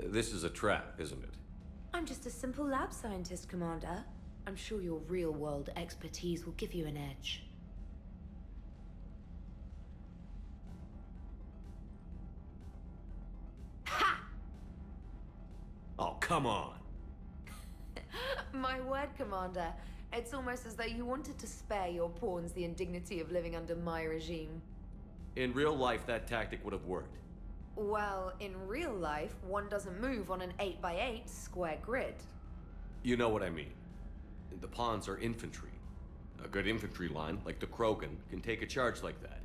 This is a trap, isn't it? I'm just a simple lab scientist, Commander. I'm sure your real-world expertise will give you an edge. Ha! Oh, come on! My word, Commander. It's almost as though you wanted to spare your pawns the indignity of living under my regime. In real life, that tactic would have worked. Well, in real life, one doesn't move on an 8x8 square grid. You know what I mean. The pawns are infantry. A good infantry line, like the Krogan, can take a charge like that.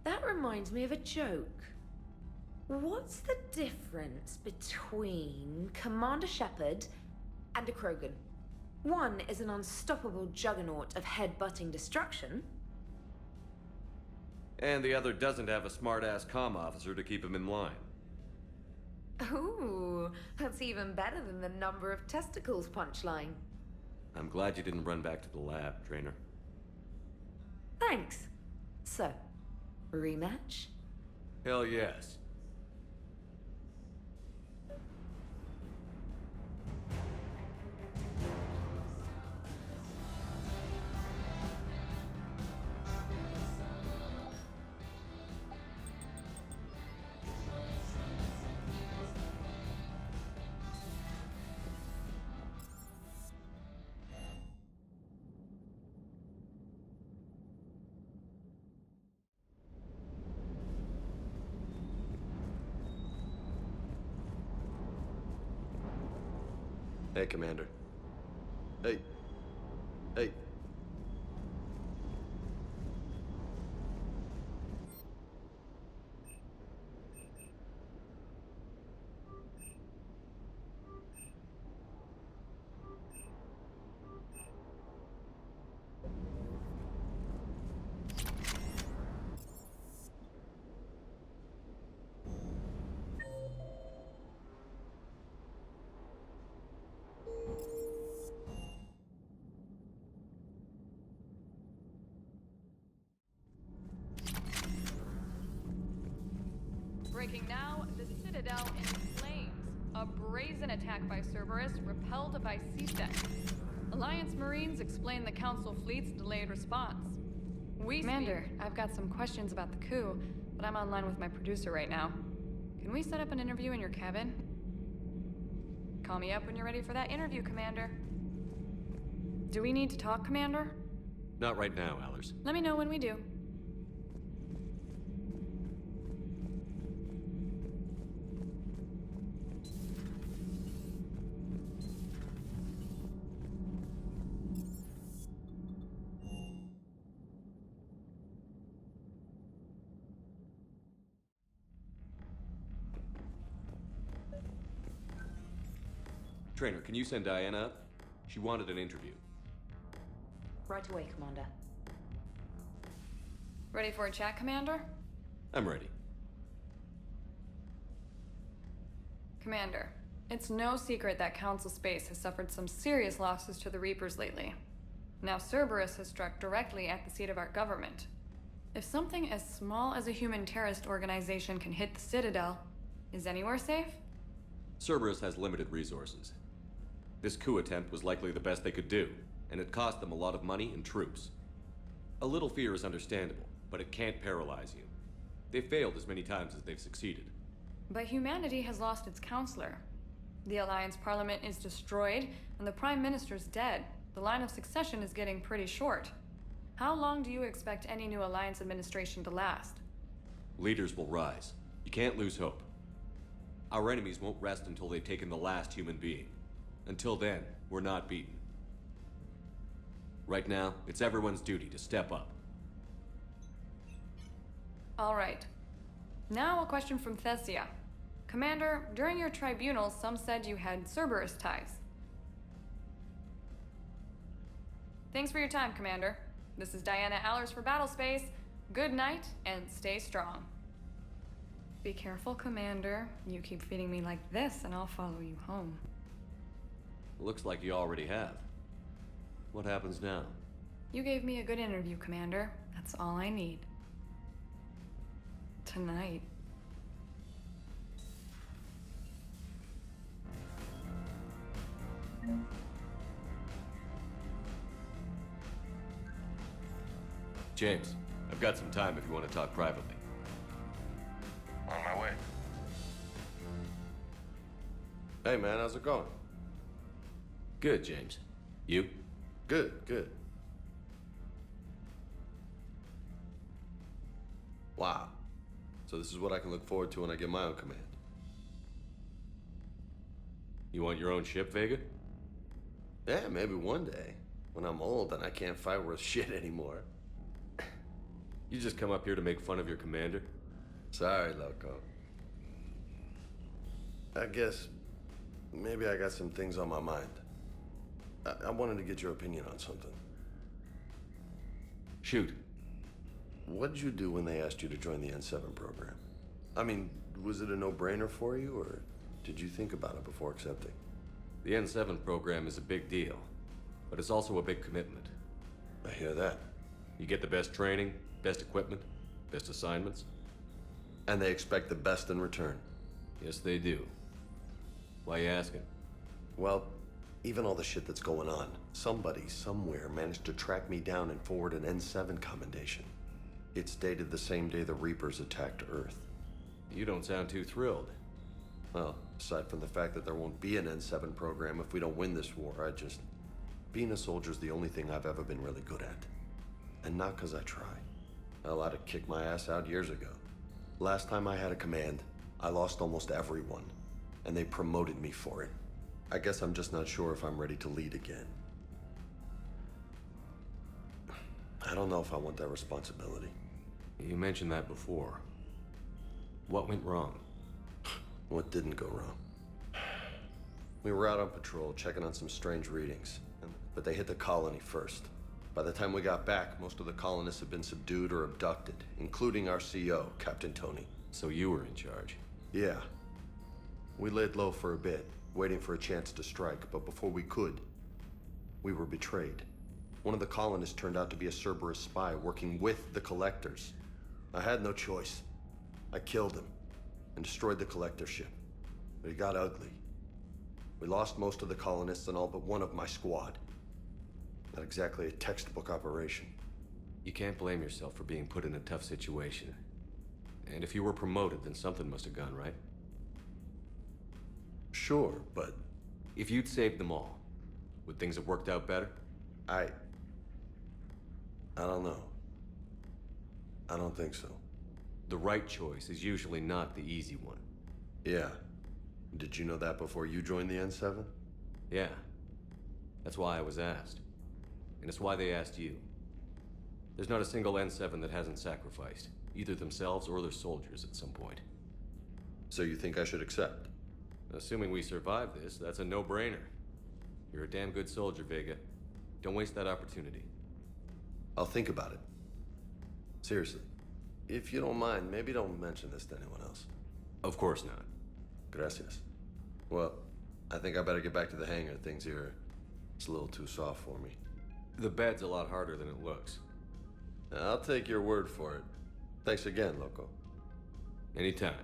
That reminds me of a joke. What's the difference between Commander Shepard and a Krogan? One is an unstoppable juggernaut of head-butting destruction. And the other doesn't have a smart-ass comm officer to keep him in line. Ooh, that's even better than the number of testicles punchline. I'm glad you didn't run back to the lab, Trainer. Thanks. So, rematch? Hell yes. Hey, Commander. Hey. Hey. Breaking now, the Citadel in flames. A brazen attack by Cerberus repelled by C-Sec. Alliance Marines explain the Council fleet's delayed response. Commander, I've got some questions about the coup, but I'm online with my producer right now. Can we set up an interview in your cabin? Call me up when you're ready for that interview, Commander. Do we need to talk, Commander? Not right now, Allers. Let me know when we do. Trainer, can you send Diana up? She wanted an interview. Right away, Commander. Ready for a chat, Commander? I'm ready. Commander, it's no secret that Council Space has suffered some serious losses to the Reapers lately. Now Cerberus has struck directly at the seat of our government. If something as small as a human terrorist organization can hit the Citadel, is anywhere safe? Cerberus has limited resources. This coup attempt was likely the best they could do, and it cost them a lot of money and troops. A little fear is understandable, but it can't paralyze you. They've failed as many times as they've succeeded. But humanity has lost its counselor. The Alliance Parliament is destroyed, and the Prime Minister's dead. The line of succession is getting pretty short. How long do you expect any new Alliance administration to last? Leaders will rise. You can't lose hope. Our enemies won't rest until they've taken the last human being. Until then, we're not beaten. Right now, it's everyone's duty to step up. All right. Now a question from Thessia. Commander, during your tribunal, some said you had Cerberus ties. Thanks for your time, Commander. This is Diana Allers for Battlespace. Good night, and stay strong. Be careful, Commander. You keep feeding me like this, and I'll follow you home. Looks like you already have. What happens now? You gave me a good interview, Commander. That's all I need. Tonight. James, I've got some time if you want to talk privately. On my way. Hey man, how's it going? Good, James. You? Good, good. Wow. So this is what I can look forward to when I get my own command. You want your own ship, Vega? Yeah, maybe one day. When I'm old and I can't fight worth shit anymore. You just come up here to make fun of your commander? Sorry, Loco. I guess maybe I got some things on my mind. I wanted to get your opinion on something. Shoot. What did you do when they asked you to join the N7 program? I mean, was it a no-brainer for you, or did you think about it before accepting? The N7 program is a big deal, but it's also a big commitment. I hear that. You get the best training, best equipment, best assignments. And they expect the best in return. Yes, they do. Why you asking? Well, even all the shit that's going on, somebody somewhere managed to track me down and forward an N7 commendation. It's dated the same day the Reapers attacked Earth. You don't sound too thrilled. Well, aside from the fact that there won't be an N7 program if we don't win this war, being a soldier's the only thing I've ever been really good at. And not because I try. Hell, I'd have kicked my ass out years ago. Last time I had a command, I lost almost everyone, and they promoted me for it. I guess I'm just not sure if I'm ready to lead again. I don't know if I want that responsibility. You mentioned that before. What went wrong? What didn't go wrong? We were out on patrol, checking on some strange readings, but they hit the colony first. By the time we got back, most of the colonists had been subdued or abducted, including our CO, Captain Tony. So you were in charge. Yeah. We laid low for a bit, waiting for a chance to strike, but before we could, we were betrayed. One of the colonists turned out to be a Cerberus spy working with the Collectors. I had no choice. I killed him and destroyed the Collector ship. But it got ugly. We lost most of the colonists and all but one of my squad. Not exactly a textbook operation. You can't blame yourself for being put in a tough situation. And if you were promoted, then something must have gone right. Sure, but If you'd saved them all, would things have worked out better? I don't know. I don't think so. The right choice is usually not the easy one. Yeah. Did you know that before you joined the N7? Yeah. That's why I was asked. And it's why they asked you. There's not a single N7 that hasn't sacrificed, either themselves or their soldiers at some point. So you think I should accept? Assuming we survive this, that's a no-brainer. You're a damn good soldier, Vega. Don't waste that opportunity. I'll think about it. Seriously. If you don't mind, maybe don't mention this to anyone else. Of course not. Gracias. Well, I think I better get back to the hangar. Things here, it's a little too soft for me. The bed's a lot harder than it looks. I'll take your word for it. Thanks again, Loco. Anytime.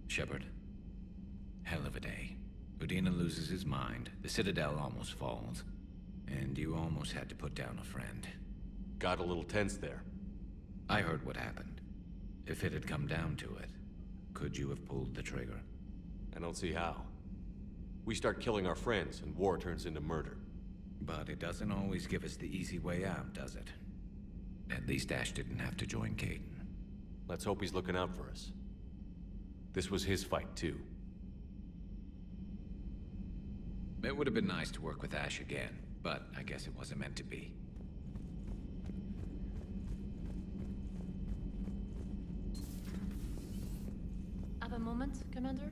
Shepard. Hell of a day. Udina loses his mind, the Citadel almost falls, and you almost had to put down a friend. Got a little tense there. I heard what happened. If it had come down to it, could you have pulled the trigger? I don't see how. We start killing our friends, and war turns into murder. But it doesn't always give us the easy way out, does it? At least Ash didn't have to join Kaidan. Let's hope he's looking out for us. This was his fight, too. It would have been nice to work with Ash again, but I guess it wasn't meant to be. Have a moment, Commander?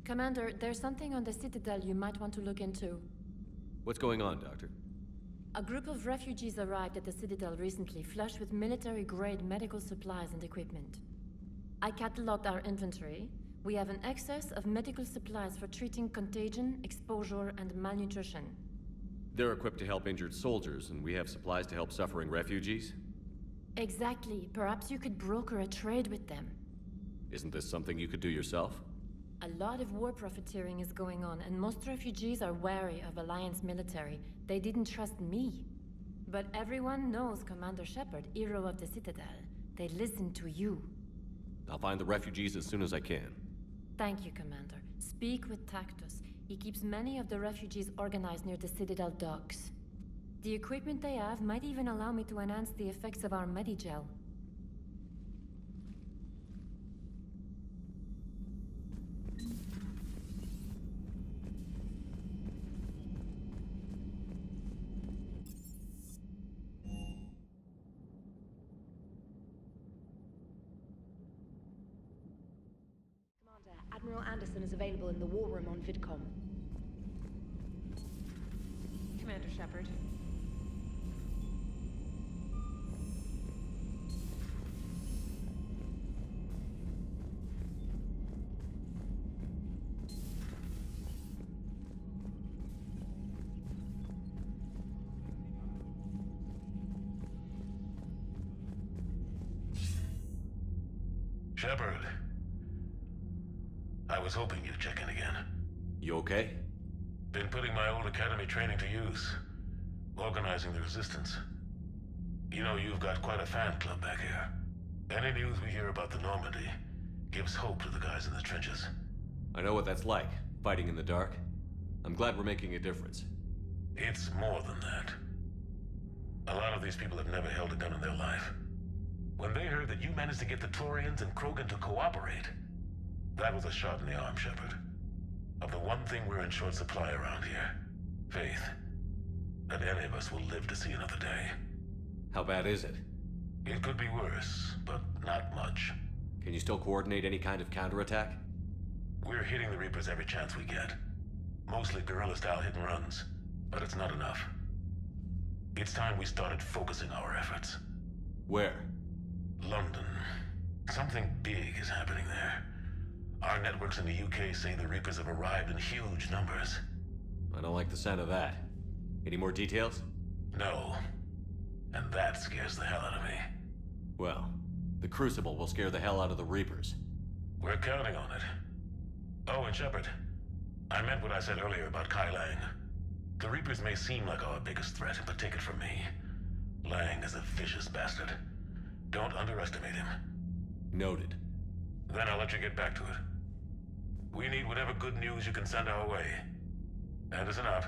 Commander, there's something on the Citadel you might want to look into. What's going on, Doctor? A group of refugees arrived at the Citadel recently, flushed with military-grade medical supplies and equipment. I cataloged our inventory. We have an excess of medical supplies for treating contagion, exposure, and malnutrition. They're equipped to help injured soldiers, and we have supplies to help suffering refugees? Exactly. Perhaps you could broker a trade with them. Isn't this something you could do yourself? A lot of war profiteering is going on, and most refugees are wary of Alliance military. They didn't trust me. But everyone knows Commander Shepard, hero of the Citadel. They listen to you. I'll find the refugees as soon as I can. Thank you, Commander. Speak with Tactus. He keeps many of the refugees organized near the Citadel docks. The equipment they have might even allow me to enhance the effects of our Medigel. Admiral Anderson is available in the war room on VidCom. Commander Shepard. Shepard. I was hoping you'd check in again. You okay? Been putting my old academy training to use. Organizing the resistance. You know, you've got quite a fan club back here. Any news we hear about the Normandy gives hope to the guys in the trenches. I know what that's like, fighting in the dark. I'm glad we're making a difference. It's more than that. A lot of these people have never held a gun in their life. When they heard that you managed to get the Turians and Krogan to cooperate, that was a shot in the arm, Shepard. Of the one thing we're in short supply around here. Faith. That any of us will live to see another day. How bad is it? It could be worse, but not much. Can you still coordinate any kind of counterattack? We're hitting the Reapers every chance we get. Mostly guerrilla-style hit-and-runs, but it's not enough. It's time we started focusing our efforts. Where? London. Something big is happening there. Our networks in the UK say the Reapers have arrived in huge numbers. I don't like the sound of that. Any more details? No. And that scares the hell out of me. Well, the Crucible will scare the hell out of the Reapers. We're counting on it. Oh, and Shepard, I meant what I said earlier about Kai Lang. The Reapers may seem like our biggest threat, but take it from me. Lang is a vicious bastard. Don't underestimate him. Noted. Then I'll let you get back to it. We need whatever good news you can send our way. Anderson out.